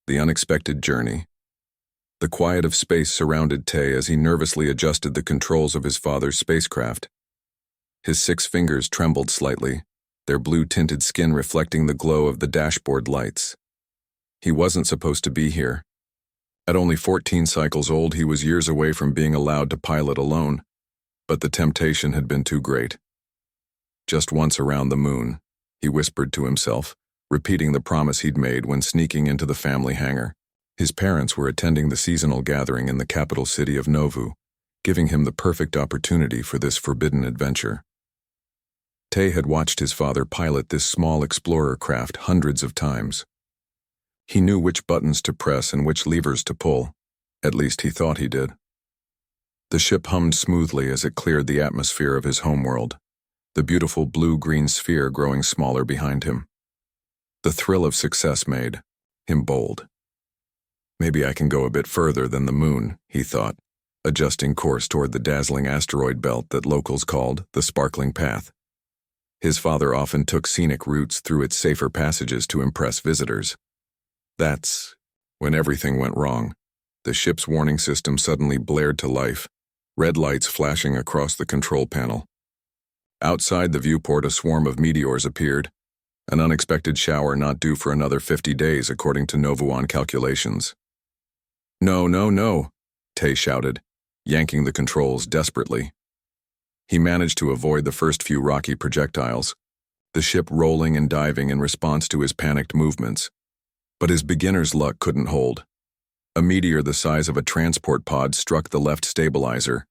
The unexpected journey. The quiet of space surrounded Tay as he nervously adjusted the controls of his father's spacecraft. His 6 fingers trembled slightly, their blue-tinted skin reflecting the glow of the dashboard lights. He wasn't supposed to be here. At only 14 cycles old, he was years away from being allowed to pilot alone, but the temptation had been too great. Just once around the moon, he whispered to himself, repeating the promise he'd made when sneaking into the family hangar. His parents were attending the seasonal gathering in the capital city of Novu, giving him the perfect opportunity for this forbidden adventure. Tay had watched his father pilot this small explorer craft hundreds of times. He knew which buttons to press and which levers to pull. At least he thought he did. The ship hummed smoothly as it cleared the atmosphere of his homeworld, the beautiful blue-green sphere growing smaller behind him. The thrill of success made him bold. Maybe I can go a bit further than the moon, he thought, adjusting course toward the dazzling asteroid belt that locals called the Sparkling Path. His father often took scenic routes through its safer passages to impress visitors. That's when everything went wrong. The ship's warning system suddenly blared to life, red lights flashing across the control panel. Outside the viewport, a swarm of meteors appeared, an unexpected shower not due for another 50 days according to Novuan calculations. No, no, no, Tay shouted, yanking the controls desperately. He managed to avoid the first few rocky projectiles, the ship rolling and diving in response to his panicked movements. But his beginner's luck couldn't hold. A meteor the size of a transport pod struck the left stabilizer.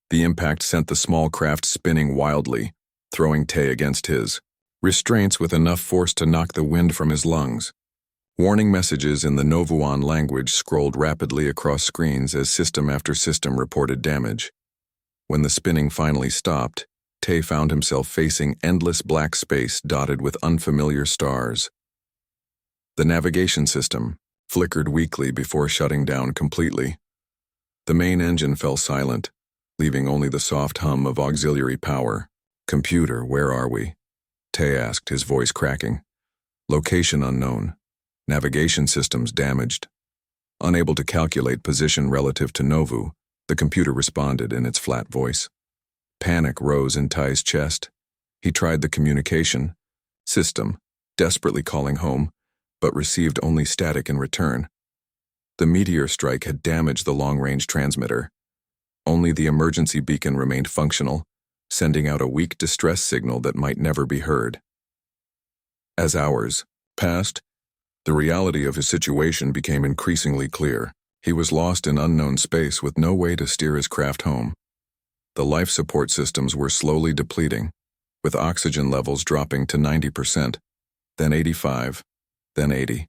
The impact sent the small craft spinning wildly, throwing Tay against his restraints with enough force to knock the wind from his lungs. Warning messages in the Novuan language scrolled rapidly across screens as system after system reported damage. When the spinning finally stopped, Tay found himself facing endless black space dotted with unfamiliar stars. The navigation system flickered weakly before shutting down completely. The main engine fell silent, leaving only the soft hum of auxiliary power. "Computer, where are we?" Tay asked, his voice cracking. "Location unknown. Navigation systems damaged." Unable to calculate position relative to Novu, the computer responded in its flat voice. Panic rose in Tai's chest. He tried the communication system, desperately calling home, but received only static in return. The meteor strike had damaged the long-range transmitter. Only the emergency beacon remained functional, sending out a weak distress signal that might never be heard. As hours passed, the reality of his situation became increasingly clear. He was lost in unknown space with no way to steer his craft home. The life support systems were slowly depleting, with oxygen levels dropping to 90%, then 85%. Then 80.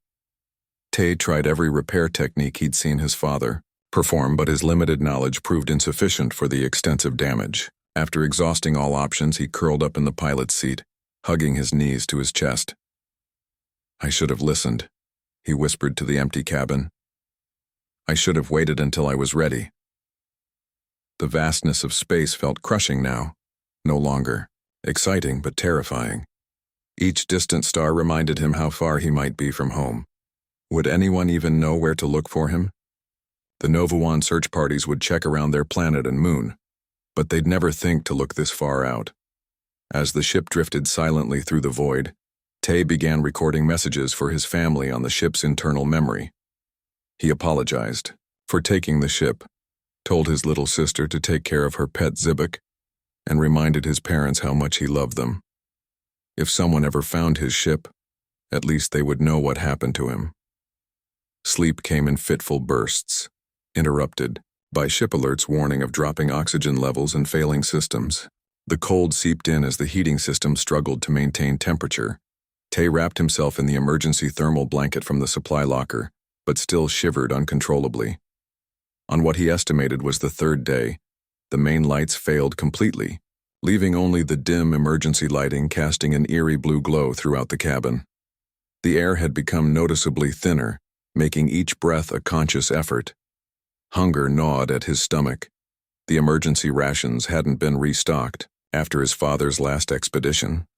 Tay tried every repair technique he'd seen his father perform, but his limited knowledge proved insufficient for the extensive damage. After exhausting all options, he curled up in the pilot's seat, hugging his knees to his chest. "I should have listened," he whispered to the empty cabin. "I should have waited until I was ready." The vastness of space felt crushing now, no longer exciting but terrifying. Each distant star reminded him how far he might be from home. Would anyone even know where to look for him? The Novuan search parties would check around their planet and moon, but they'd never think to look this far out. As the ship drifted silently through the void, Tay began recording messages for his family on the ship's internal memory. He apologized for taking the ship, told his little sister to take care of her pet Zibik, and reminded his parents how much he loved them. If someone ever found his ship, at least they would know what happened to him. Sleep came in fitful bursts, interrupted by ship alerts warning of dropping oxygen levels and failing systems. The cold seeped in as the heating system struggled to maintain temperature. Tay wrapped himself in the emergency thermal blanket from the supply locker, but still shivered uncontrollably. On what he estimated was the 3rd day, the main lights failed completely, leaving only the dim emergency lighting casting an eerie blue glow throughout the cabin. The air had become noticeably thinner, making each breath a conscious effort. Hunger gnawed at his stomach. The emergency rations hadn't been restocked after his father's last expedition.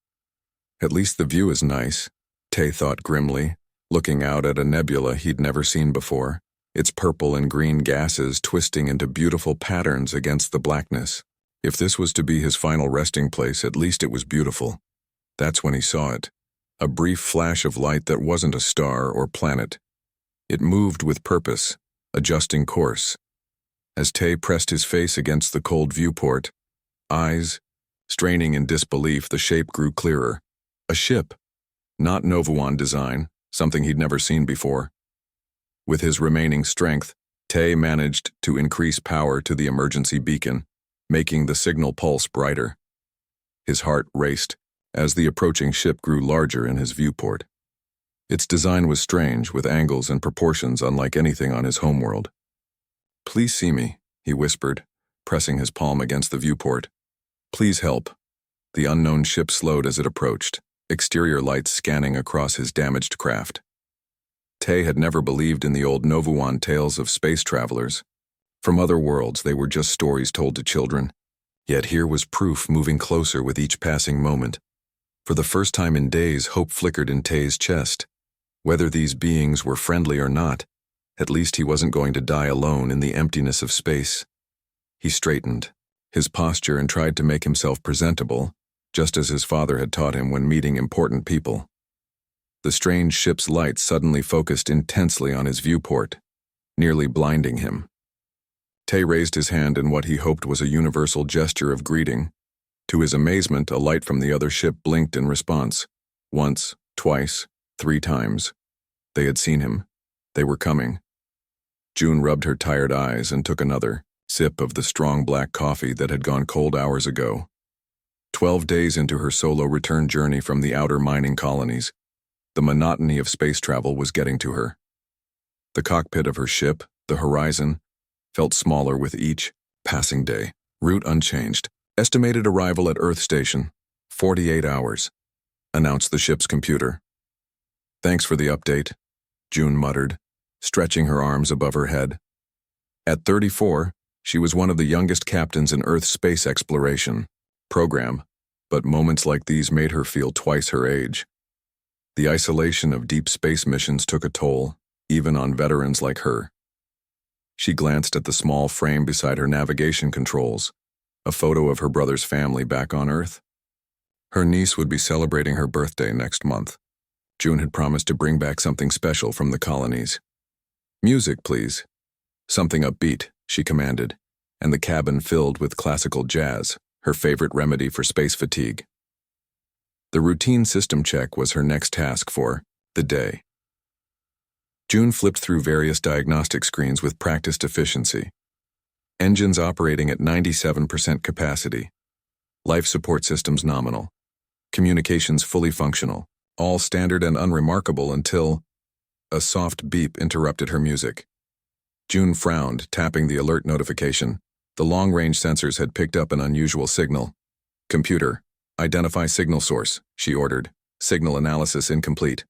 At least the view is nice, Tay thought grimly, looking out at a nebula he'd never seen before, its purple and green gases twisting into beautiful patterns against the blackness. If this was to be his final resting place, at least it was beautiful. That's when he saw it. A brief flash of light that wasn't a star or planet. It moved with purpose, adjusting course. As Tay pressed his face against the cold viewport, eyes straining in disbelief, the shape grew clearer. A ship. Not Novuan design, something he'd never seen before. With his remaining strength, Tay managed to increase power to the emergency beacon, making the signal pulse brighter. His heart raced as the approaching ship grew larger in his viewport. Its design was strange, with angles and proportions unlike anything on his homeworld. "Please see me," he whispered, pressing his palm against the viewport. "Please help." The unknown ship slowed as it approached, exterior lights scanning across his damaged craft. Tay had never believed in the old Novuan tales of space travelers. From other worlds, they were just stories told to children. Yet here was proof moving closer with each passing moment. For the first time in days, hope flickered in Tay's chest. Whether these beings were friendly or not, at least he wasn't going to die alone in the emptiness of space. He straightened his posture and tried to make himself presentable, just as his father had taught him when meeting important people. The strange ship's light suddenly focused intensely on his viewport, nearly blinding him. Tay raised his hand in what he hoped was a universal gesture of greeting. To his amazement, a light from the other ship blinked in response. Once, twice, 3 times. They had seen him. They were coming. June rubbed her tired eyes and took another sip of the strong black coffee that had gone cold hours ago. 12 days into her solo return journey from the outer mining colonies, the monotony of space travel was getting to her. The cockpit of her ship, the horizon, felt smaller with each passing day. Route unchanged. Estimated arrival at Earth Station, 48 hours, announced the ship's computer. "Thanks for the update," June muttered, stretching her arms above her head. At 34, she was one of the youngest captains in Earth's space exploration program, but moments like these made her feel twice her age. The isolation of deep space missions took a toll, even on veterans like her. She glanced at the small frame beside her navigation controls, a photo of her brother's family back on Earth. Her niece would be celebrating her birthday next month. June had promised to bring back something special from the colonies. "Music, please." "Something upbeat," she commanded, and the cabin filled with classical jazz, her favorite remedy for space fatigue. The routine system check was her next task for the day. June flipped through various diagnostic screens with practiced efficiency. Engines operating at 97% capacity. Life support systems nominal. Communications fully functional. All standard and unremarkable until a soft beep interrupted her music. June frowned, tapping the alert notification. The long-range sensors had picked up an unusual signal. "Computer, identify signal source," she ordered. "Signal analysis incomplete.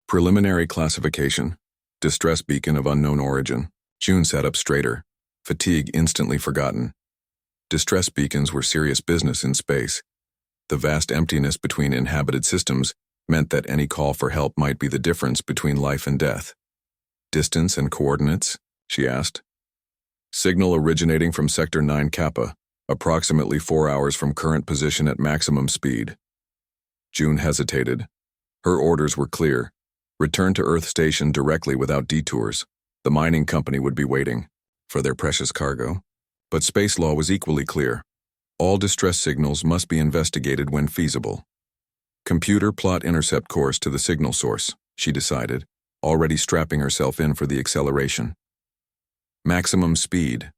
Preliminary classification. Distress beacon of unknown origin." June sat up straighter, fatigue instantly forgotten. Distress beacons were serious business in space. The vast emptiness between inhabited systems meant that any call for help might be the difference between life and death. "Distance and coordinates?" she asked. "Signal originating from Sector 9 Kappa, approximately 4 hours from current position at maximum speed." June hesitated. Her orders were clear. Return to Earth Station directly without detours. The mining company would be waiting for their precious cargo. But space law was equally clear. All distress signals must be investigated when feasible. "Computer, plot intercept course to the signal source," she decided, already strapping herself in for the acceleration. Maximum speed.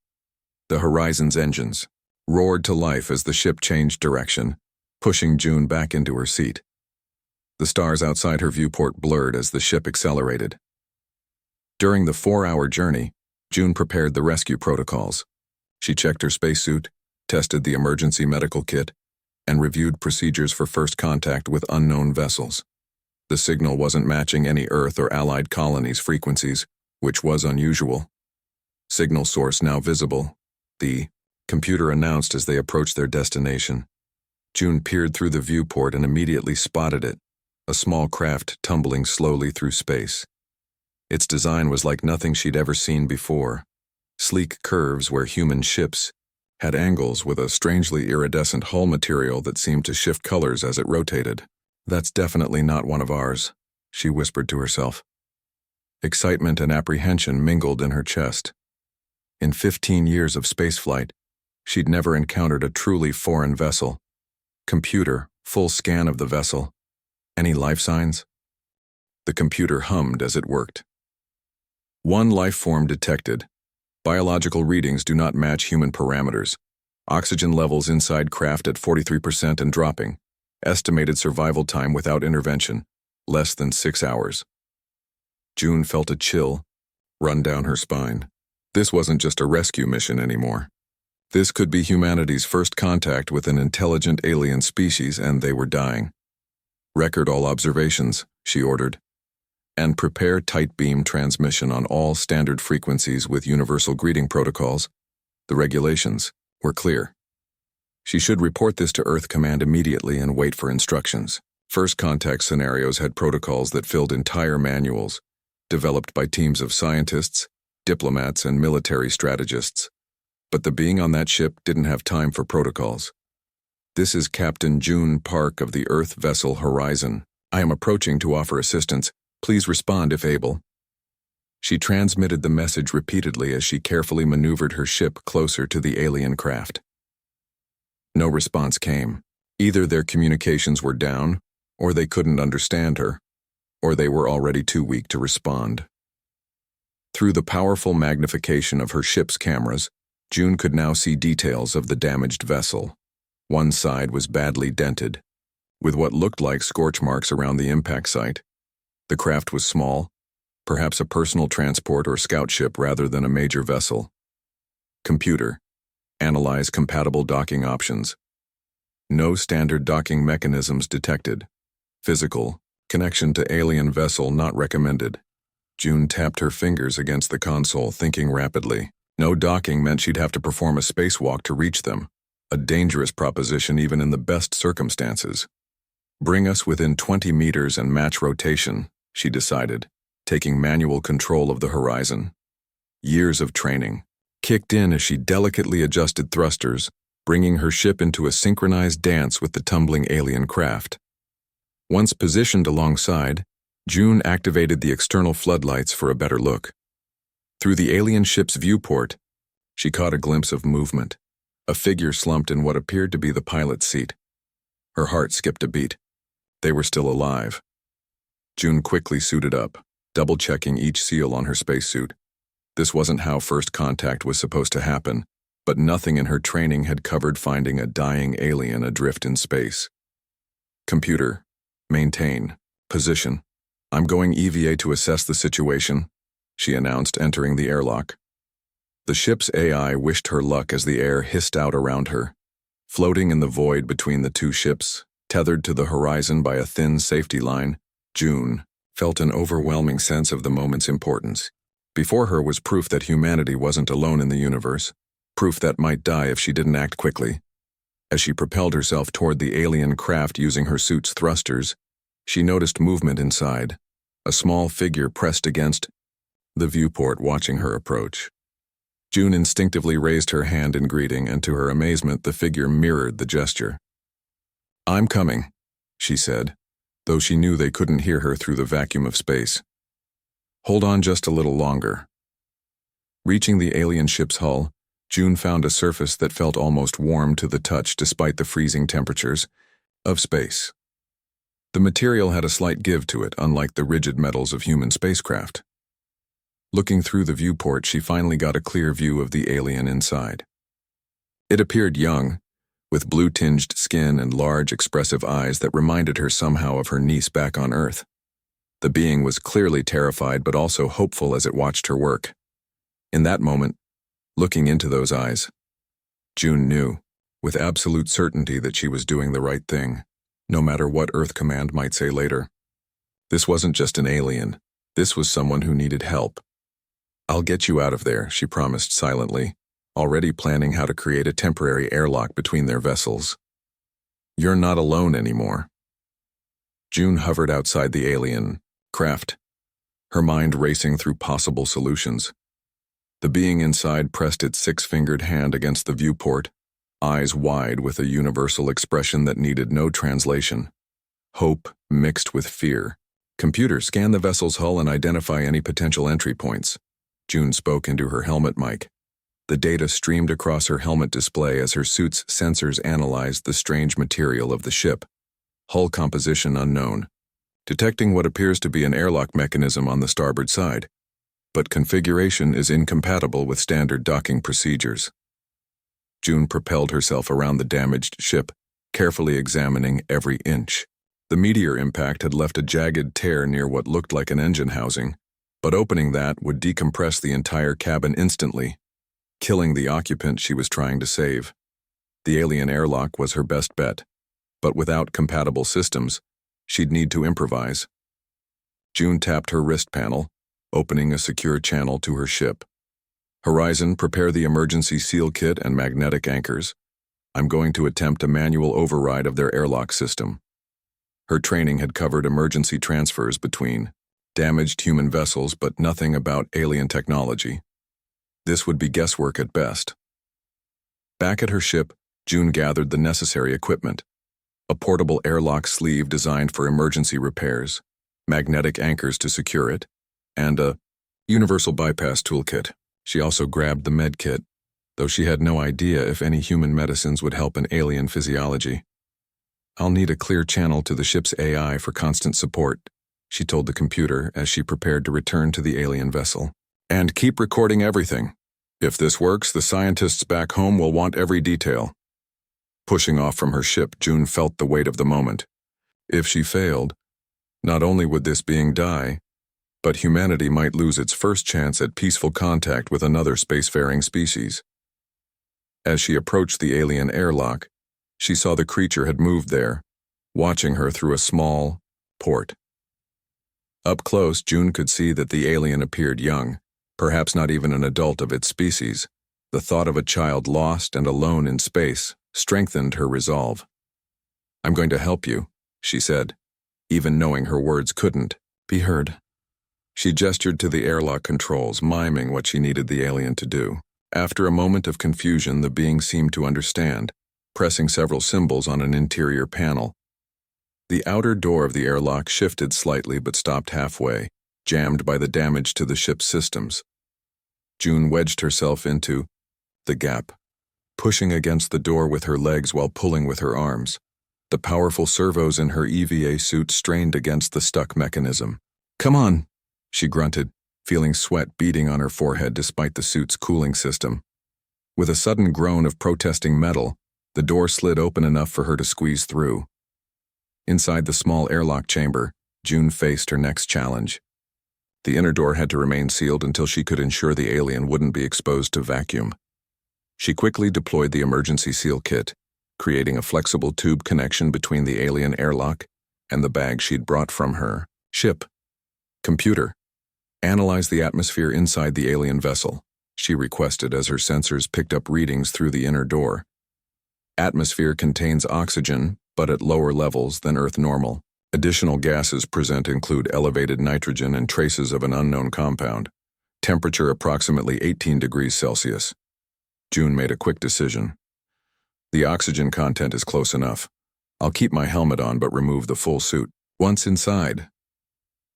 The Horizon's engines roared to life as the ship changed direction, pushing June back into her seat. The stars outside her viewport blurred as the ship accelerated. During the 4-hour journey, June prepared the rescue protocols. She checked her spacesuit, tested the emergency medical kit, and reviewed procedures for first contact with unknown vessels. The signal wasn't matching any Earth or allied colonies' frequencies, which was unusual. "Signal source now visible," the computer announced as they approached their destination. June peered through the viewport and immediately spotted it, a small craft tumbling slowly through space. Its design was like nothing she'd ever seen before. Sleek curves where human ships had angles with a strangely iridescent hull material that seemed to shift colors as it rotated. "That's definitely not one of ours," she whispered to herself. Excitement and apprehension mingled in her chest. In 15 years of spaceflight, she'd never encountered a truly foreign vessel. Computer, full scan of the vessel. Any life signs? The computer hummed as it worked. One life form detected. Biological readings do not match human parameters. Oxygen levels inside craft at 43% and dropping. Estimated survival time without intervention, less than 6 hours. June felt a chill run down her spine. This wasn't just a rescue mission anymore. This could be humanity's first contact with an intelligent alien species, and they were dying. "Record all observations," she ordered, "and prepare tight beam transmission on all standard frequencies with universal greeting protocols." The regulations were clear. She should report this to Earth Command immediately and wait for instructions. First contact scenarios had protocols that filled entire manuals, developed by teams of scientists, diplomats, and military strategists. But the being on that ship didn't have time for protocols. "This is Captain June Park of the Earth vessel Horizon. I am approaching to offer assistance. Please respond if able." She transmitted the message repeatedly as she carefully maneuvered her ship closer to the alien craft. No response came. Either their communications were down, or they couldn't understand her, or they were already too weak to respond. Through the powerful magnification of her ship's cameras, June could now see details of the damaged vessel. One side was badly dented, with what looked like scorch marks around the impact site. The craft was small, perhaps a personal transport or scout ship rather than a major vessel. Computer. Analyze compatible docking options. No standard docking mechanisms detected. Physical. Connection to alien vessel not recommended. June tapped her fingers against the console, thinking rapidly. No docking meant she'd have to perform a spacewalk to reach them, a dangerous proposition even in the best circumstances. "Bring us within 20 meters and match rotation," she decided, taking manual control of the horizon. Years of training kicked in as she delicately adjusted thrusters, bringing her ship into a synchronized dance with the tumbling alien craft. Once positioned alongside, June activated the external floodlights for a better look. Through the alien ship's viewport, she caught a glimpse of movement, a figure slumped in what appeared to be the pilot's seat. Her heart skipped a beat. They were still alive. June quickly suited up, double-checking each seal on her spacesuit. This wasn't how first contact was supposed to happen, but nothing in her training had covered finding a dying alien adrift in space. "Computer, maintain, position. I'm going EVA to assess the situation," she announced, entering the airlock. The ship's AI wished her luck as the air hissed out around her. Floating in the void between the two ships, tethered to the horizon by a thin safety line, June felt an overwhelming sense of the moment's importance. Before her was proof that humanity wasn't alone in the universe, proof that might die if she didn't act quickly. As she propelled herself toward the alien craft using her suit's thrusters, she noticed movement inside, a small figure pressed against the viewport watching her approach. June instinctively raised her hand in greeting, and to her amazement, the figure mirrored the gesture. "I'm coming," she said, though she knew they couldn't hear her through the vacuum of space. "Hold on just a little longer." Reaching the alien ship's hull, June found a surface that felt almost warm to the touch despite the freezing temperatures of space. The material had a slight give to it, unlike the rigid metals of human spacecraft. Looking through the viewport, she finally got a clear view of the alien inside. It appeared young, with blue-tinged skin and large, expressive eyes that reminded her somehow of her niece back on Earth. The being was clearly terrified but also hopeful as it watched her work. In that moment, looking into those eyes, June knew, with absolute certainty, that she was doing the right thing, no matter what Earth Command might say later. This wasn't just an alien. This was someone who needed help. "I'll get you out of there," she promised silently, already planning how to create a temporary airlock between their vessels. "You're not alone anymore." June hovered outside the alien craft, her mind racing through possible solutions. The being inside pressed its six-fingered hand against the viewport, eyes wide with a universal expression that needed no translation. Hope mixed with fear. "Computer, scan the vessel's hull and identify any potential entry points." June spoke into her helmet mic. The data streamed across her helmet display as her suit's sensors analyzed the strange material of the ship. Hull composition unknown. Detecting what appears to be an airlock mechanism on the starboard side, but configuration is incompatible with standard docking procedures. June propelled herself around the damaged ship, carefully examining every inch. The meteor impact had left a jagged tear near what looked like an engine housing, but opening that would decompress the entire cabin instantly, killing the occupant she was trying to save. The alien airlock was her best bet, but without compatible systems, she'd need to improvise. June tapped her wrist panel, opening a secure channel to her ship. "Horizon, prepare the emergency seal kit and magnetic anchors. I'm going to attempt a manual override of their airlock system." Her training had covered emergency transfers between damaged human vessels, but nothing about alien technology. This would be guesswork at best. Back at her ship, June gathered the necessary equipment: a portable airlock sleeve designed for emergency repairs, magnetic anchors to secure it, and a universal bypass toolkit. She also grabbed the med kit, though she had no idea if any human medicines would help in alien physiology. "I'll need a clear channel to the ship's AI for constant support," she told the computer as she prepared to return to the alien vessel. "And keep recording everything. If this works, the scientists back home will want every detail." Pushing off from her ship, June felt the weight of the moment. If she failed, not only would this being die, but humanity might lose its first chance at peaceful contact with another spacefaring species. As she approached the alien airlock, she saw the creature had moved there, watching her through a small port. Up close, June could see that the alien appeared young, perhaps not even an adult of its species. The thought of a child lost and alone in space strengthened her resolve. "I'm going to help you," she said, even knowing her words couldn't be heard. She gestured to the airlock controls, miming what she needed the alien to do. After a moment of confusion, the being seemed to understand, pressing several symbols on an interior panel. The outer door of the airlock shifted slightly but stopped halfway, jammed by the damage to the ship's systems. June wedged herself into the gap, pushing against the door with her legs while pulling with her arms. The powerful servos in her EVA suit strained against the stuck mechanism. "Come on," she grunted, feeling sweat beading on her forehead despite the suit's cooling system. With a sudden groan of protesting metal, the door slid open enough for her to squeeze through. Inside the small airlock chamber, June faced her next challenge. The inner door had to remain sealed until she could ensure the alien wouldn't be exposed to vacuum. She quickly deployed the emergency seal kit, creating a flexible tube connection between the alien airlock and the bag she'd brought from her ship. "Computer, analyze the atmosphere inside the alien vessel," she requested as her sensors picked up readings through the inner door. "Atmosphere contains oxygen, but at lower levels than Earth normal. Additional gases present include elevated nitrogen and traces of an unknown compound. Temperature approximately 18 degrees Celsius. June made a quick decision. "The oxygen content is close enough. I'll keep my helmet on but remove the full suit." Once inside,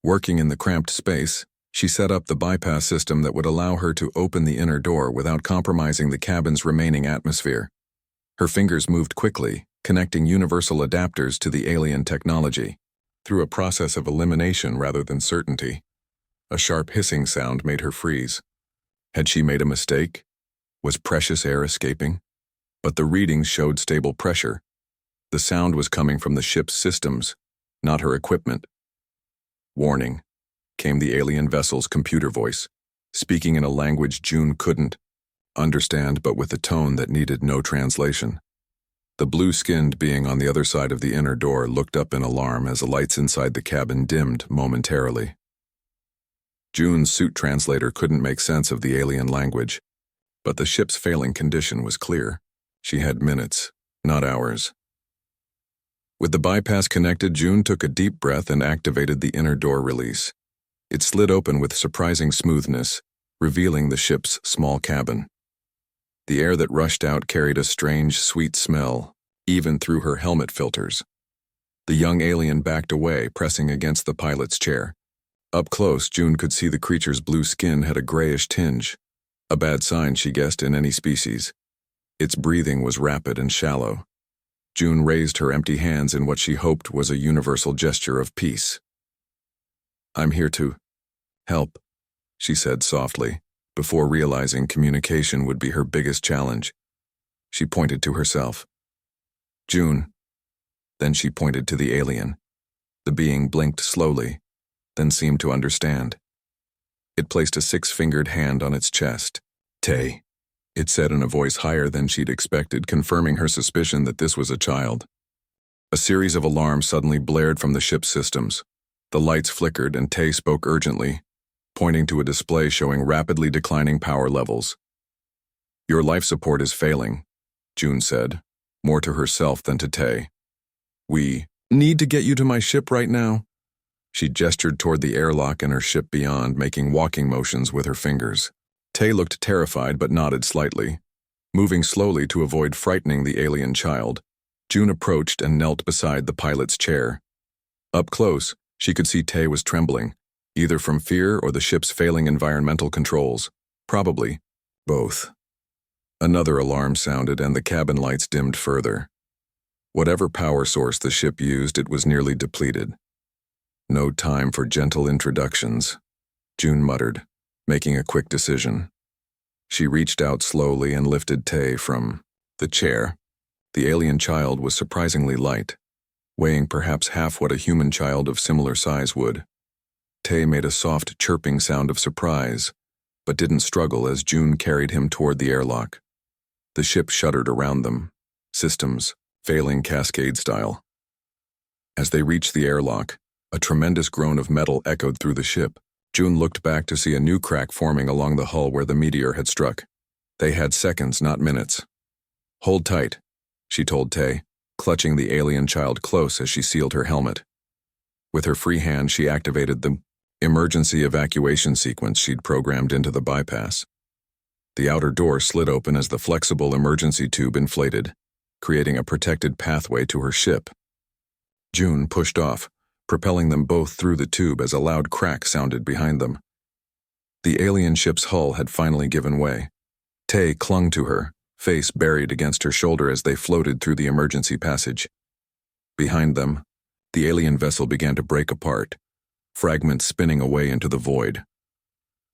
working in the cramped space, she set up the bypass system that would allow her to open the inner door without compromising the cabin's remaining atmosphere. Her fingers moved quickly, connecting universal adapters to the alien technology. Through a process of elimination rather than certainty, a sharp hissing sound made her freeze. Had she made a mistake? Was precious air escaping? But the readings showed stable pressure. The sound was coming from the ship's systems, not her equipment. "Warning," came the alien vessel's computer voice, speaking in a language June couldn't understand but with a tone that needed no translation. The blue-skinned being on the other side of the inner door looked up in alarm as the lights inside the cabin dimmed momentarily. June's suit translator couldn't make sense of the alien language, but the ship's failing condition was clear. She had minutes, not hours. With the bypass connected, June took a deep breath and activated the inner door release. It slid open with surprising smoothness, revealing the ship's small cabin. The air that rushed out carried a strange, sweet smell, even through her helmet filters. The young alien backed away, pressing against the pilot's chair. Up close, June could see the creature's blue skin had a grayish tinge, a bad sign, she guessed, in any species. Its breathing was rapid and shallow. June raised her empty hands in what she hoped was a universal gesture of peace. "I'm here to help," she said softly, before realizing communication would be her biggest challenge. She pointed to herself. "June." Then she pointed to the alien. The being blinked slowly, then seemed to understand. It placed a 6-fingered hand on its chest. "Tay," it said in a voice higher than she'd expected, confirming her suspicion that this was a child. A series of alarms suddenly blared from the ship's systems. The lights flickered and Tay spoke urgently, pointing to a display showing rapidly declining power levels. "Your life support is failing," June said, more to herself than to Tay. "We need to get you to my ship right now." She gestured toward the airlock and her ship beyond, making walking motions with her fingers. Tay looked terrified but nodded slightly. Moving slowly to avoid frightening the alien child, June approached and knelt beside the pilot's chair. Up close, she could see Tay was trembling, either from fear or the ship's failing environmental controls. Probably both. Another alarm sounded and the cabin lights dimmed further. Whatever power source the ship used, it was nearly depleted. "No time for gentle introductions," June muttered, making a quick decision. She reached out slowly and lifted Tay from the chair. The alien child was surprisingly light, weighing perhaps half what a human child of similar size would. Tay made a soft chirping sound of surprise, but didn't struggle as June carried him toward the airlock. The ship shuddered around them, systems failing cascade style. As they reached the airlock, a tremendous groan of metal echoed through the ship. June looked back to see a new crack forming along the hull where the meteor had struck. They had seconds, not minutes. "Hold tight," she told Tay, clutching the alien child close as she sealed her helmet. With her free hand, she activated the emergency evacuation sequence she'd programmed into the bypass. The outer door slid open as the flexible emergency tube inflated, creating a protected pathway to her ship. June pushed off, propelling them both through the tube as a loud crack sounded behind them. The alien ship's hull had finally given way. Tay clung to her, face buried against her shoulder as they floated through the emergency passage. Behind them, the alien vessel began to break apart, fragments spinning away into the void.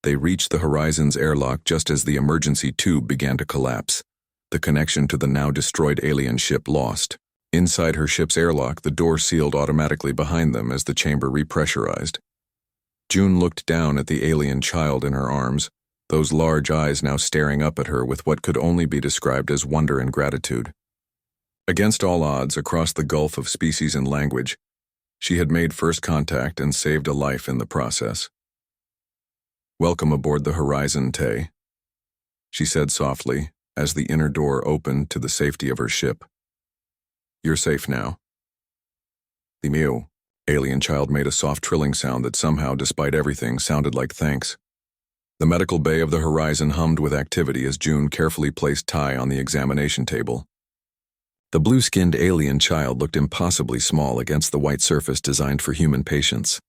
They reached the horizon's airlock just as the emergency tube began to collapse, the connection to the now destroyed alien ship lost. Inside her ship's airlock, the door sealed automatically behind them as the chamber repressurized. June looked down at the alien child in her arms, those large eyes now staring up at her with what could only be described as wonder and gratitude. Against all odds, across the gulf of species and language, she had made first contact and saved a life in the process. "Welcome aboard the Horizon, Tay," she said softly as the inner door opened to the safety of her ship. "You're safe now." The mew, alien child made a soft trilling sound that somehow, despite everything, sounded like thanks. The medical bay of the Horizon hummed with activity as June carefully placed Ty on the examination table. The blue-skinned alien child looked impossibly small against the white surface designed for human patients.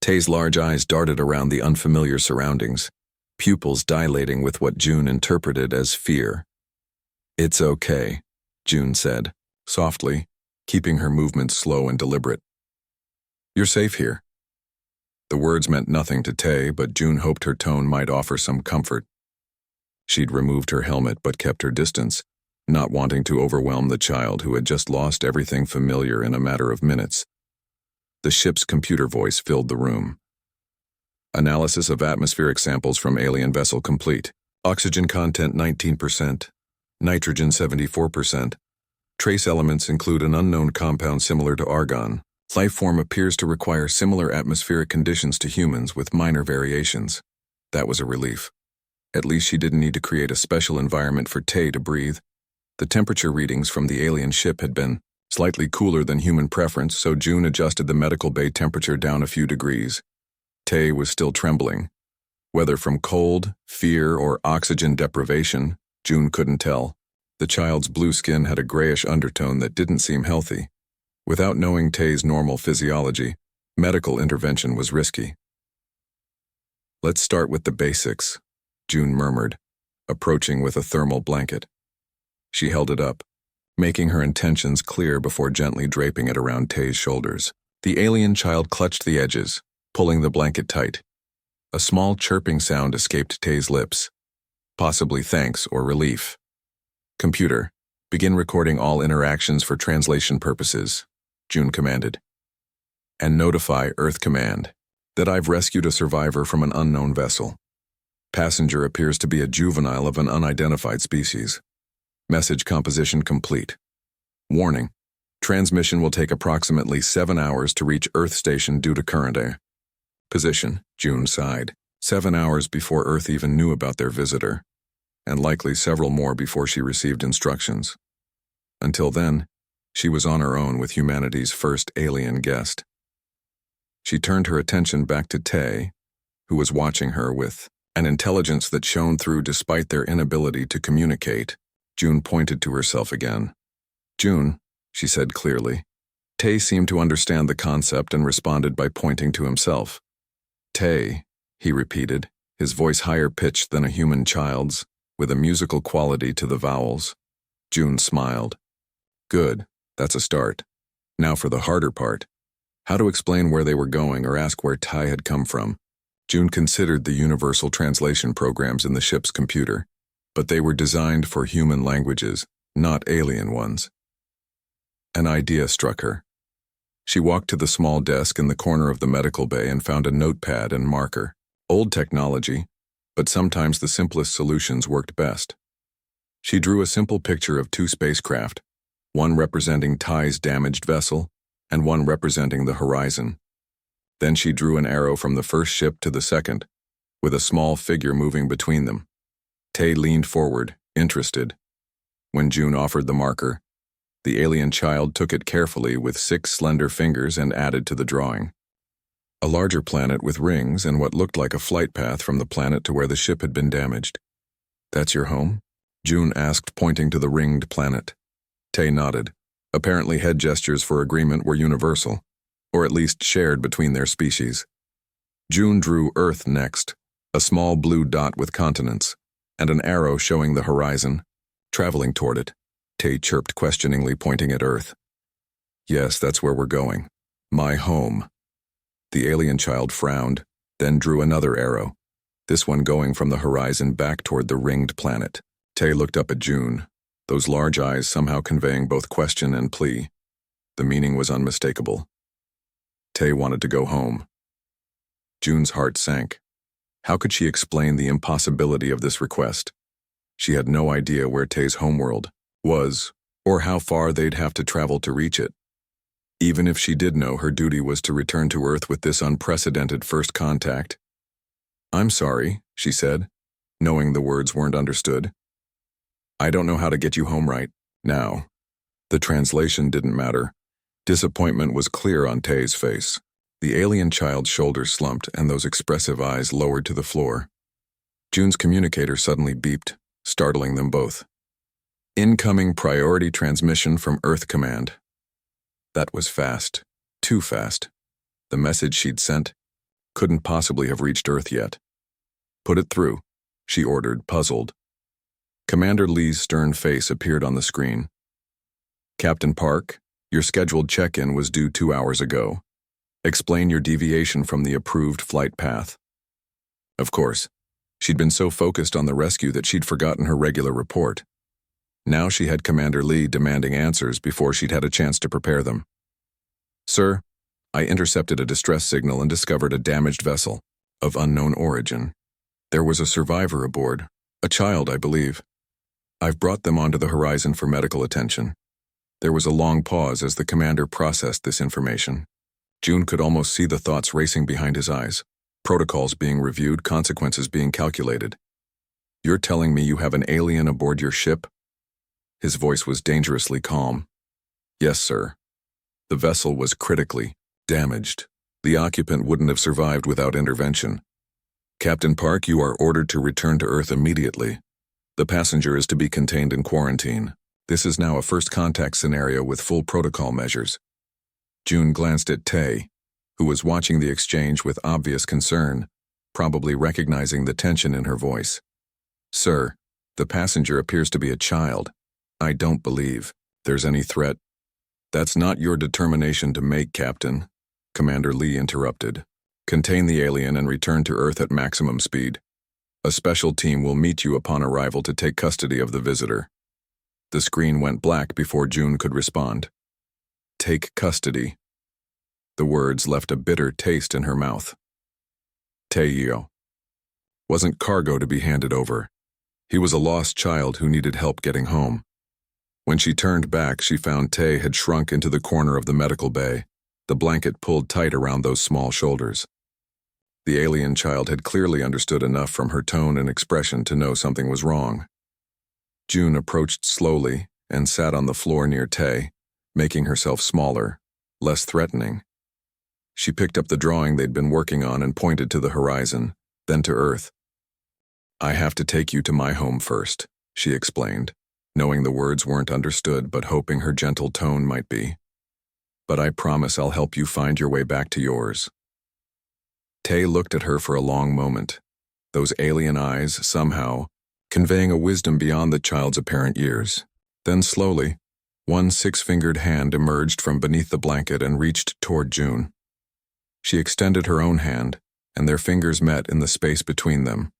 Tay's large eyes darted around the unfamiliar surroundings, pupils dilating with what June interpreted as fear. "It's okay," June said, softly, keeping her movements slow and deliberate. "You're safe here." The words meant nothing to Tay, but June hoped her tone might offer some comfort. She'd removed her helmet but kept her distance, not wanting to overwhelm the child who had just lost everything familiar in a matter of minutes. The ship's computer voice filled the room. "Analysis of atmospheric samples from alien vessel complete. Oxygen content 19%, nitrogen 74%. Trace elements include an unknown compound similar to argon. Life form appears to require similar atmospheric conditions to humans with minor variations." That was a relief. At least she didn't need to create a special environment for Tay to breathe. The temperature readings from the alien ship had been slightly cooler than human preference, so June adjusted the medical bay temperature down a few degrees. Tay was still trembling. Whether from cold, fear, or oxygen deprivation, June couldn't tell. The child's blue skin had a grayish undertone that didn't seem healthy. Without knowing Tay's normal physiology, medical intervention was risky. "Let's start with the basics," June murmured, approaching with a thermal blanket. She held it up, making her intentions clear before gently draping it around Tay's shoulders. The alien child clutched the edges, pulling the blanket tight. A small chirping sound escaped Tay's lips, possibly thanks or relief. "Computer, begin recording all interactions for translation purposes," June commanded. "And notify Earth Command that I've rescued a survivor from an unknown vessel. Passenger appears to be a juvenile of an unidentified species. Message composition complete. Warning, transmission will take approximately 7 hours to reach Earth Station due to current air." Position, June sighed. 7 hours before Earth even knew about their visitor, and likely several more before she received instructions. Until then, she was on her own with humanity's first alien guest. She turned her attention back to Tay, who was watching her with an intelligence that shone through despite their inability to communicate. June pointed to herself again. "June," she said clearly. Tay seemed to understand the concept and responded by pointing to himself. "Tay," he repeated, his voice higher pitched than a human child's, with a musical quality to the vowels. June smiled. "Good, that's a start. Now for the harder part. How to explain where they were going or ask where Tay had come from." June considered the universal translation programs in the ship's computer, but they were designed for human languages, not alien ones. An idea struck her. She walked to the small desk in the corner of the medical bay and found a notepad and marker. Old technology, but sometimes the simplest solutions worked best. She drew a simple picture of 2 spacecraft, one representing Tay's damaged vessel and one representing the horizon. Then she drew an arrow from the first ship to the second, with a small figure moving between them. Tay leaned forward, interested. When June offered the marker, the alien child took it carefully with 6 slender fingers and added to the drawing. A larger planet with rings and what looked like a flight path from the planet to where the ship had been damaged. "That's your home?" June asked, pointing to the ringed planet. Tay nodded. Apparently head gestures for agreement were universal, or at least shared between their species. June drew Earth next, a small blue dot with continents, and an arrow showing the horizon, traveling toward it. Tay chirped questioningly, pointing at Earth. "Yes, that's where we're going. My home." The alien child frowned, then drew another arrow, this one going from the horizon back toward the ringed planet. Tay looked up at June, those large eyes somehow conveying both question and plea. The meaning was unmistakable. Tay wanted to go home. June's heart sank. How could she explain the impossibility of this request? She had no idea where Tay's homeworld was, or how far they'd have to travel to reach it. Even if she did know, her duty was to return to Earth with this unprecedented first contact. "I'm sorry," she said, knowing the words weren't understood. "I don't know how to get you home right now." The translation didn't matter. Disappointment was clear on Tay's face. The alien child's shoulders slumped and those expressive eyes lowered to the floor. June's communicator suddenly beeped, startling them both. "Incoming priority transmission from Earth Command." That was fast. Too fast. The message she'd sent couldn't possibly have reached Earth yet. "Put it through," she ordered, puzzled. Commander Lee's stern face appeared on the screen. "Captain Park, your scheduled check-in was due 2 hours ago. Explain your deviation from the approved flight path." Of course, she'd been so focused on the rescue that she'd forgotten her regular report. Now she had Commander Lee demanding answers before she'd had a chance to prepare them. "Sir, I intercepted a distress signal and discovered a damaged vessel of unknown origin. There was a survivor aboard, a child, I believe. I've brought them onto the horizon for medical attention." There was a long pause as the commander processed this information. June could almost see the thoughts racing behind his eyes, protocols being reviewed, consequences being calculated. "You're telling me you have an alien aboard your ship?" His voice was dangerously calm. Yes, sir. The vessel was critically damaged. The occupant wouldn't have survived without intervention. Captain Park, you are ordered to return to Earth immediately. The passenger is to be contained in quarantine. This is now a first contact scenario with full protocol measures. June glanced at Tay, who was watching the exchange with obvious concern, probably recognizing the tension in her voice. Sir, the passenger appears to be a child. I don't believe there's any threat. That's not your determination to make, Captain, Commander Lee interrupted. Contain the alien and return to Earth at maximum speed. A special team will meet you upon arrival to take custody of the visitor. The screen went black before June could respond. Take custody. The words left a bitter taste in her mouth. Tayo wasn't cargo to be handed over. He was a lost child who needed help getting home. When she turned back, she found Tay had shrunk into the corner of the medical bay, the blanket pulled tight around those small shoulders. The alien child had clearly understood enough from her tone and expression to know something was wrong. June approached slowly and sat on the floor near Tay, making herself smaller, less threatening. She picked up the drawing they'd been working on and pointed to the horizon, then to Earth. I have to take you to my home first, she explained, knowing the words weren't understood but hoping her gentle tone might be. But I promise I'll help you find your way back to yours. Tay looked at her for a long moment, those alien eyes somehow conveying a wisdom beyond the child's apparent years. Then slowly, one six-fingered hand emerged from beneath the blanket and reached toward June. She extended her own hand, and their fingers met in the space between them,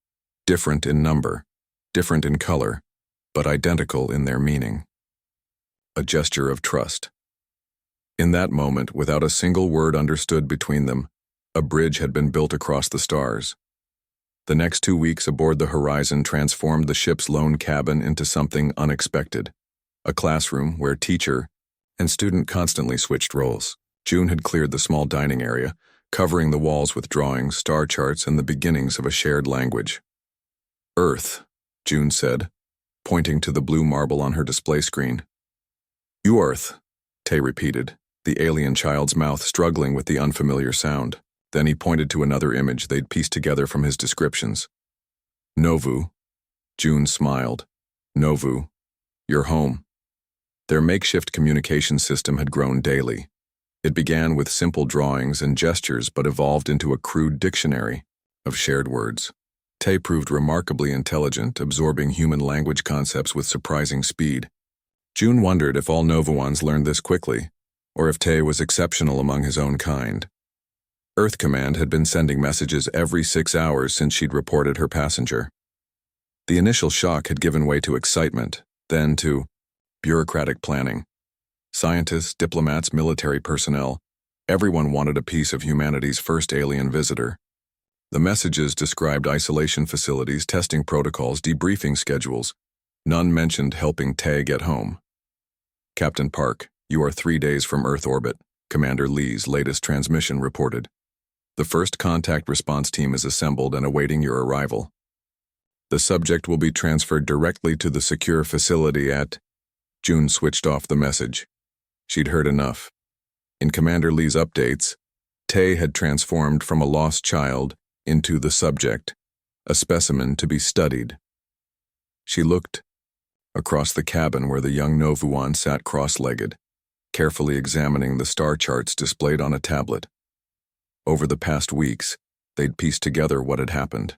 different in number, different in color, but identical in their meaning. A gesture of trust. In that moment, without a single word understood between them, a bridge had been built across the stars. The next 2 weeks aboard the Horizon transformed the ship's lone cabin into something unexpected, a classroom where teacher and student constantly switched roles. June had cleared the small dining area, covering the walls with drawings, star charts, and the beginnings of a shared language. Earth, June said, pointing to the blue marble on her display screen. You Earth, Tay repeated, the alien child's mouth struggling with the unfamiliar sound. Then he pointed to another image they'd pieced together from his descriptions. Novu. June smiled. Novu. Your home. Their makeshift communication system had grown daily. It began with simple drawings and gestures but evolved into a crude dictionary of shared words. Tay proved remarkably intelligent, absorbing human language concepts with surprising speed. June wondered if all Novuans learned this quickly, or if Tay was exceptional among his own kind. Earth Command had been sending messages every 6 hours since she'd reported her passenger. The initial shock had given way to excitement, then to bureaucratic planning. Scientists, diplomats, military personnel, everyone wanted a piece of humanity's first alien visitor. The messages described isolation facilities, testing protocols, debriefing schedules. None mentioned helping Tay get home. Captain Park, you are 3 days from Earth orbit, Commander Lee's latest transmission reported. The first contact response team is assembled and awaiting your arrival. The subject will be transferred directly to the secure facility at... June switched off the message. She'd heard enough. In Commander Lee's updates, Tay had transformed from a lost child into the subject, a specimen to be studied. She looked across the cabin where the young Novuan sat cross-legged, carefully examining the star charts displayed on a tablet. Over the past weeks, they'd pieced together what had happened.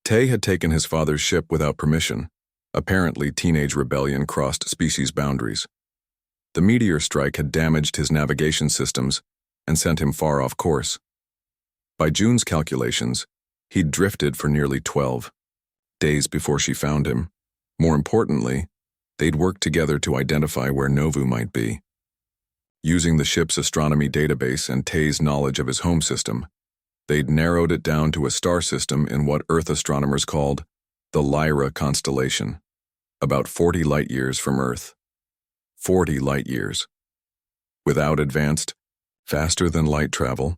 Tay had taken his father's ship without permission. Apparently, teenage rebellion crossed species boundaries. The meteor strike had damaged his navigation systems and sent him far off course. By June's calculations, he'd drifted for nearly 12 days before she found him. More importantly, they'd worked together to identify where Novu might be. Using the ship's astronomy database and Tay's knowledge of his home system, they'd narrowed it down to a star system in what Earth astronomers called the Lyra constellation, about 40 light-years from Earth. 40 light-years. Without advanced, faster-than-light travel,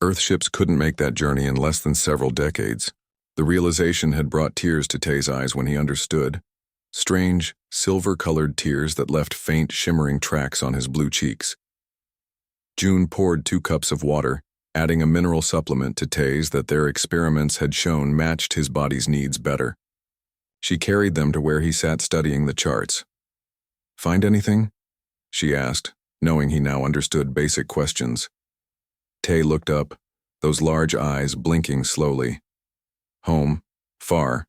Earth ships couldn't make that journey in less than several decades. The realization had brought tears to Tay's eyes when he understood. strange, silver-colored tears that left faint, shimmering tracks on his blue cheeks. June poured 2 cups of water, adding a mineral supplement to Tay's that their experiments had shown matched his body's needs better. She carried them to where he sat studying the charts. "Find anything?" she asked, knowing he now understood basic questions. Tay looked up, those large eyes blinking slowly. Home, far.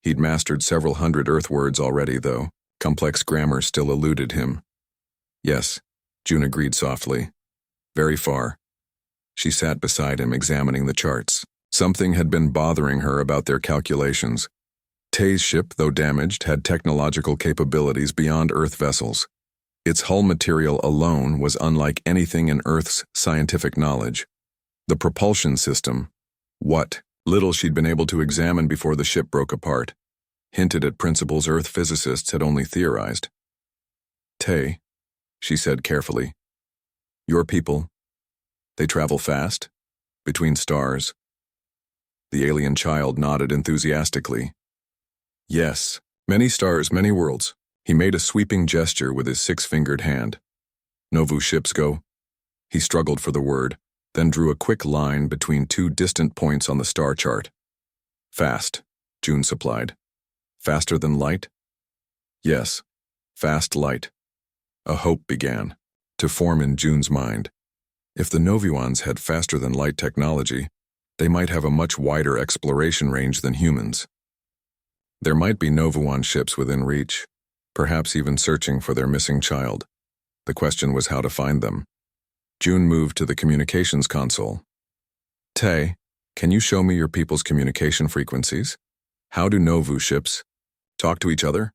He'd mastered several hundred Earth words already, though. Complex grammar still eluded him. "Yes," June agreed softly. "Very far." She sat beside him, examining the charts. Something had been bothering her about their calculations. Tay's ship, though damaged, had technological capabilities beyond Earth vessels. Its hull material alone was unlike anything in Earth's scientific knowledge. The propulsion system, what little she'd been able to examine before the ship broke apart, hinted at principles Earth physicists had only theorized. "Tay," she said carefully, "your people, they travel fast? Between stars?" The alien child nodded enthusiastically. "Yes, many stars, many worlds." He made a sweeping gesture with his 6-fingered hand. "Novu ships go." He struggled for the word, then drew a quick line between 2 distant points on the star chart. "Fast," June supplied. "Faster than light?" "Yes, fast light." A hope began to form in June's mind. If the Novuans had faster-than-light technology, they might have a much wider exploration range than humans. There might be Novuan ships within reach, perhaps even searching for their missing child. The question was how to find them. June moved to the communications console. "Tay, can you show me your people's communication frequencies? How do Novu ships talk to each other?"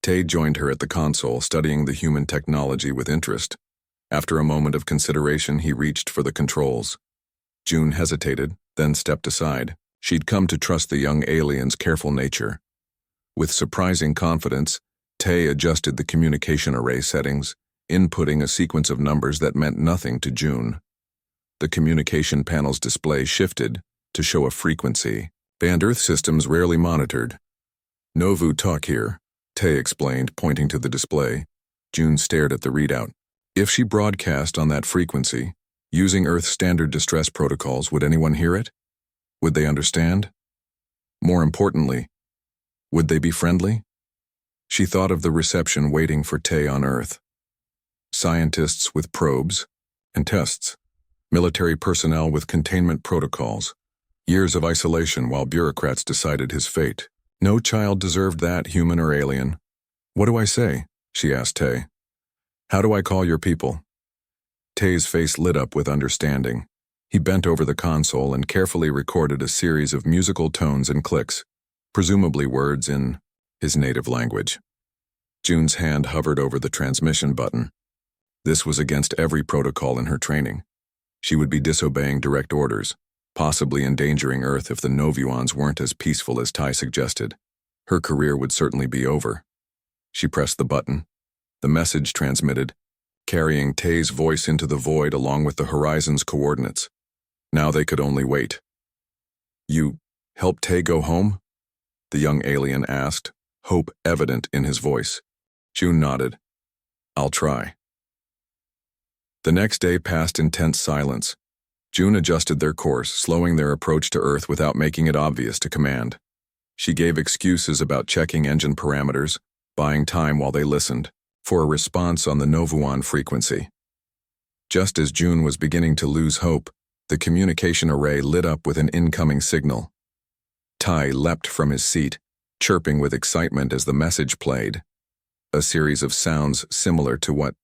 Tay joined her at the console, studying the human technology with interest. After a moment of consideration, he reached for the controls. June hesitated, then stepped aside. She'd come to trust the young alien's careful nature. With surprising confidence, Tay adjusted the communication array settings, inputting a sequence of numbers that meant nothing to June. The communication panel's display shifted to show a frequency. Band Earth systems rarely monitored. "Novu talk here," Tay explained, pointing to the display. June stared at the readout. If she broadcast on that frequency, using Earth's standard distress protocols, would anyone hear it? Would they understand? More importantly, would they be friendly? She thought of the reception waiting for Tay on Earth. Scientists with probes and tests, military personnel with containment protocols, years of isolation while bureaucrats decided his fate. No child deserved that, human or alien. "What do I say?" she asked Tay. "How do I call your people?" Tay's face lit up with understanding. He bent over the console and carefully recorded a series of musical tones and clicks, presumably words in his native language. June's hand hovered over the transmission button. This was against every protocol in her training. She would be disobeying direct orders, possibly endangering Earth if the Novuans weren't as peaceful as Tay suggested. Her career would certainly be over. She pressed the button. The message transmitted, carrying Tay's voice into the void along with the horizon's coordinates. Now they could only wait. "You help Tay go home?" the young alien asked, hope evident in his voice. June nodded. "I'll try." The next day passed in tense silence. June adjusted their course, slowing their approach to Earth without making it obvious to command. She gave excuses about checking engine parameters, buying time while they listened, for a response on the Novuan frequency. Just as June was beginning to lose hope, the communication array lit up with an incoming signal. Tay leapt from his seat, chirping with excitement as the message played. A series of sounds similar to what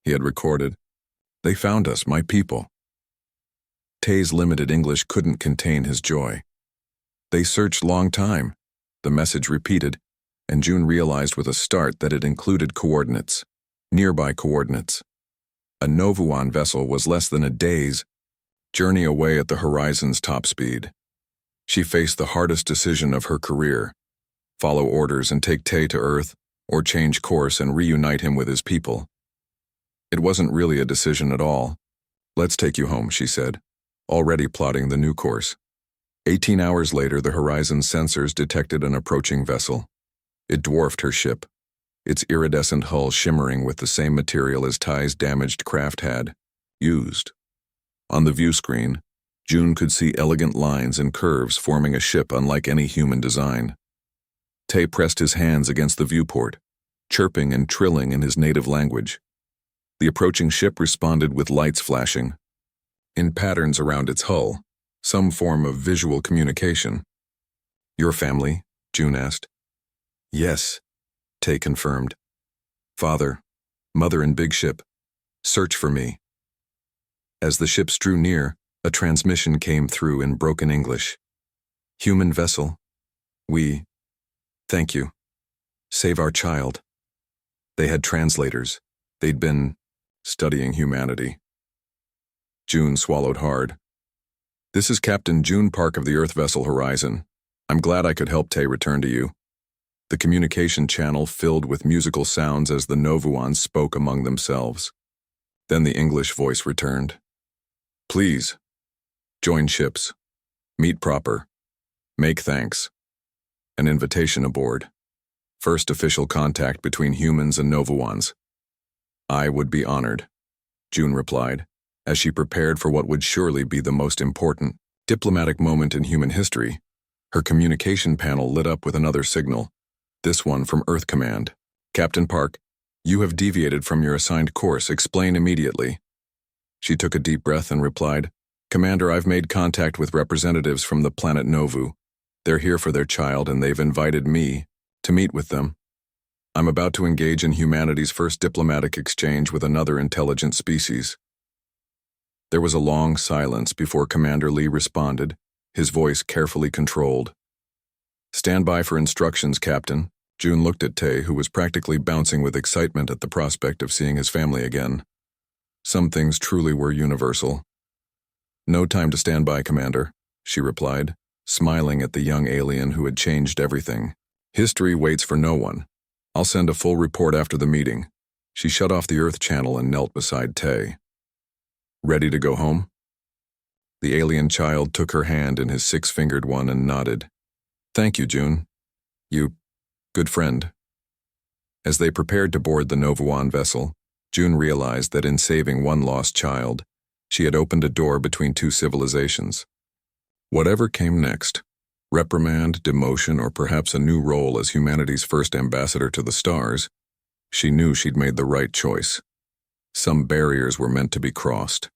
he had recorded. "They found us, my people." Tay's limited English couldn't contain his joy. "They searched long time," the message repeated, and June realized with a start that it included coordinates, nearby coordinates. A Novuan vessel was less than a day's journey away at the horizon's top speed. She faced the hardest decision of her career: follow orders and take Tay to Earth, or change course and reunite him with his people. It wasn't really a decision at all. "Let's take you home," she said, already plotting the new course. 18 hours later, the horizon sensors detected an approaching vessel. It dwarfed her ship, its iridescent hull shimmering with the same material as Ty's damaged craft had used. On the view screen, June could see elegant lines and curves forming a ship unlike any human design. Tay pressed his hands against the viewport, chirping and trilling in his native language. The approaching ship responded with lights flashing, in patterns around its hull, some form of visual communication. "Your family?" June asked. "Yes," Tay confirmed. "Father, mother and big ship. Search for me." As the ships drew near, a transmission came through in broken English. "Human vessel. Thank you. Save our child." They had translators. They'd been studying humanity. June swallowed hard. "This is Captain June Park of the Earth vessel Horizon. I'm glad I could help Tay return to you." The communication channel filled with musical sounds as the Novuans spoke among themselves. Then the English voice returned. "Please, join ships. Meet proper. Make thanks. An invitation aboard. First official contact between humans and Novuans." "I would be honored," June replied, as she prepared for what would surely be the most important diplomatic moment in human history. Her communication panel lit up with another signal, this one from Earth Command. "Captain Park, you have deviated from your assigned course. Explain immediately." She took a deep breath and replied, "Commander, I've made contact with representatives from the planet Novu. They're here for their child and they've invited me to meet with them. I'm about to engage in humanity's first diplomatic exchange with another intelligent species." There was a long silence before Commander Lee responded, his voice carefully controlled. "Stand by for instructions, Captain." June looked at Tay, who was practically bouncing with excitement at the prospect of seeing his family again. Some things truly were universal. "No time to stand by, Commander," she replied, smiling at the young alien who had changed everything. "History waits for no one. I'll send a full report after the meeting." She shut off the Earth channel and knelt beside Tay. "Ready to go home?" The alien child took her hand in his six-fingered one and nodded. "Thank you, June. You, good friend." As they prepared to board the Novuan vessel, June realized that in saving one lost child, she had opened a door between two civilizations. Whatever came next, reprimand, demotion, or perhaps a new role as humanity's first ambassador to the stars, she knew she'd made the right choice. Some barriers were meant to be crossed.